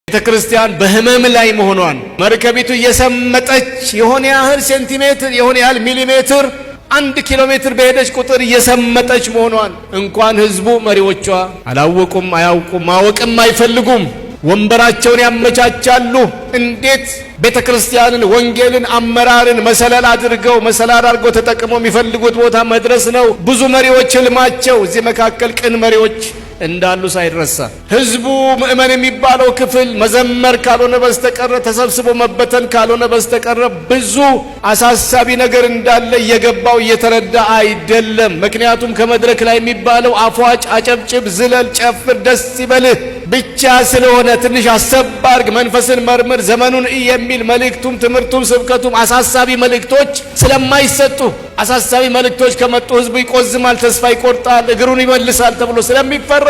ቤተክርስቲያን በህመም ላይ መሆኗን መርከቢቱ እየሰመጠች የሆነ ያህል ሴንቲሜትር የሆነ ያህል ሚሊሜትር 1 ኪሎ ሜትር በሄደች ቁጥር እየሰመጠች መሆኗን እንኳን ህዝቡ መሪዎቿ አላወቁም፣ አያውቁም፣ ማወቅም አይፈልጉም። ወንበራቸውን ያመቻቻሉ። እንዴት ቤተክርስቲያንን፣ ወንጌልን፣ አመራርን መሰላል አድርገው ተጠቅመው የሚፈልጉት ቦታ መድረስ ነው ብዙ መሪዎች ህልማቸው። እዚህ መካከል ቅን መሪዎች እንዳሉ ሳይረሳ ህዝቡ ምእመን የሚባለው ክፍል መዘመር ካልሆነ በስተቀር ተሰብስቦ መበተን ካልሆነ በስተቀር ብዙ አሳሳቢ ነገር እንዳለ እየገባው እየተረዳ አይደለም። ምክንያቱም ከመድረክ ላይ የሚባለው አፏጭ፣ አጨብጭብ፣ ዝለል፣ ጨፍር፣ ደስ ይበልህ ብቻ ስለሆነ ትንሽ አሰባርግ፣ መንፈስን መርምር፣ ዘመኑን የሚል መልእክቱም ትምህርቱም ስብከቱም አሳሳቢ መልእክቶች ስለማይሰጡ አሳሳቢ መልእክቶች ከመጡ ህዝቡ ይቆዝማል፣ ተስፋ ይቆርጣል፣ እግሩን ይመልሳል ተብሎ ስለሚፈራ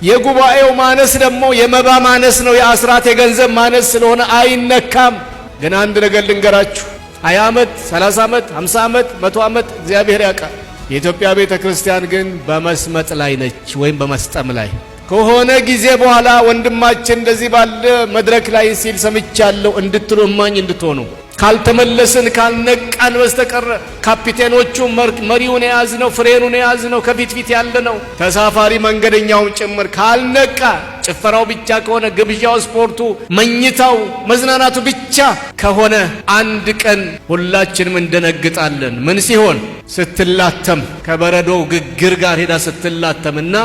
የጉባኤው ማነስ ደግሞ የመባ ማነስ ነው፣ የአስራት የገንዘብ ማነስ ስለሆነ አይነካም። ግን አንድ ነገር ልንገራችሁ፣ 20 ዓመት 30 ዓመት 50 ዓመት 100 ዓመት እግዚአብሔር ያውቃል። የኢትዮጵያ ቤተ ክርስቲያን ግን በመስመጥ ላይ ነች፣ ወይም በመስጠም ላይ ከሆነ ጊዜ በኋላ ወንድማችን እንደዚህ ባለ መድረክ ላይ ሲል ሰምቻለሁ እንድትሉ እማኝ እንድትሆኑ ካልተመለስን ካልነቃን በስተቀር ካፒቴኖቹ መሪውን የያዝነው ፍሬኑን የያዝነው ከፊት ያለነው ተሳፋሪ መንገደኛውን ጭምር ካልነቃ ጭፈራው ብቻ ከሆነ ግብዣው፣ ስፖርቱ፣ መኝታው፣ መዝናናቱ ብቻ ከሆነ አንድ ቀን ሁላችንም እንደነግጣለን። ምን ሲሆን ስትላተም ከበረዶው ግግር ጋር ሄዳ ስትላተምና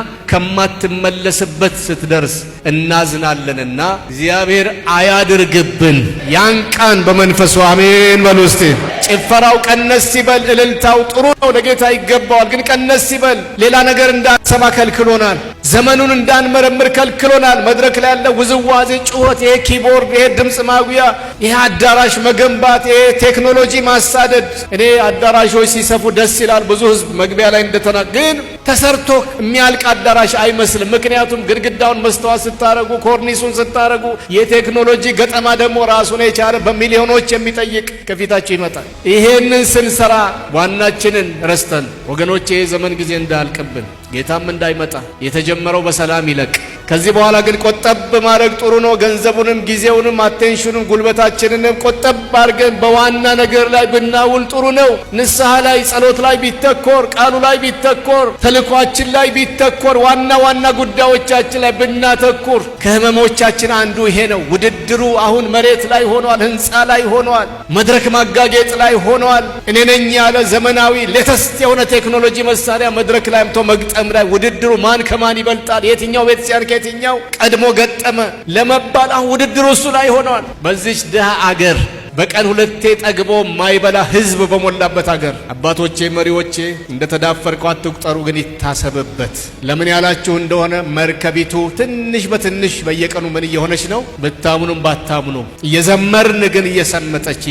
ከማትመለስበት ስትደርስ እናዝናለንና እግዚአብሔር አያድርግብን። ያንቃን በመንፈሱ አሜን በሉ እስቲ። ጭፈራው ቀነስ ሲበል እልልታው ጥሩ ነው፣ ለጌታ ይገባዋል። ግን ቀነስ ሲበል ሌላ ነገር እንዳንሰማ ከልክሎናል። ዘመኑን እንዳንመረምር ከልክሎናል። መድረክ ላይ ያለ ውዝዋዜ፣ ጩኸት፣ ይሄ ኪቦርድ፣ ይሄ ድምፅ ማጉያ፣ ይሄ አዳራሽ መገንባት፣ ይሄ ቴክኖሎጂ ማሳደድ። እኔ አዳራሾች ሲሰፉ ደስ ይላል። ብዙ ህዝብ መግቢያ ላይ ግን ተሰርቶ የሚያልቅ አዳራሽ አይመስልም። ምክንያቱም ግድግዳውን መስተዋት ስታረጉ፣ ኮርኒሱን ስታረጉ፣ የቴክኖሎጂ ገጠማ ደግሞ ራሱን የቻለ በሚሊዮኖች የሚጠይቅ ከፊታችሁ ይመጣል። ይሄንን ስንሰራ ዋናችንን ረስተን ወገኖቼ የዘመን ጊዜ እንዳያልቅብን ጌታም እንዳይመጣ የተጀመረው በሰላም ይለቅ። ከዚህ በኋላ ግን ቆጠብ ማድረግ ጥሩ ነው። ገንዘቡንም ጊዜውንም አቴንሽኑን ጉልበታችንንም ቆጠብ አድርገን በዋና ነገር ላይ ብናውል ጥሩ ነው። ንስሐ ላይ፣ ጸሎት ላይ ቢተኮር፣ ቃሉ ላይ ቢተኮር፣ ተልኳችን ላይ ቢተኮር፣ ዋና ጉዳዮቻችን ላይ ብናተኩር። ከህመሞቻችን አንዱ ይሄ ነው። ውድድሩ አሁን መሬት ላይ ሆኗል፣ ህንፃ ላይ ሆኗል፣ መድረክ ማጋጌጥ ላይ ሆኗል። እኔ ነኝ ያለ ዘመናዊ ሌተስት የሆነ ቴክኖሎጂ መሳሪያ መድረክ ላይ አምጥቶ መግጠም ላይ ውድድሩ ማን ከማን ይበልጣል፣ የትኛው ቤተክርስቲያን ከየትኛው ቀድሞ ገጠመ ለመባል አሁን ውድድሩ እሱ ላይ ሆኗል። በዚች ድሃ አገር በቀን 2 ጠግቦ ማይበላ ህዝብ በሞላበት አገር አባቶቼ መሪዎቼ እንደተዳፈርከው አትቁጠሩ፣ ግን ይታሰብበት። ለምን ያላችሁ እንደሆነ መርከቢቱ ትንሽ በትንሽ በየቀኑ ምን እየሆነች ነው? ብታምኑም ባታምኑም እየዘመርን ግን እየሰመጠች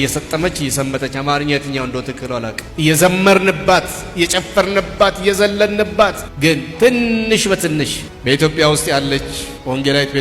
እየሰመጠች አማርኛ የትኛው እንደው ትክክል አላውቅም። እየዘመርንባት እየጨፈርንባት እየዘለንባት ግን ትንሽ በትንሽ በኢትዮጵያ ውስጥ ያለች ወንጌላዊት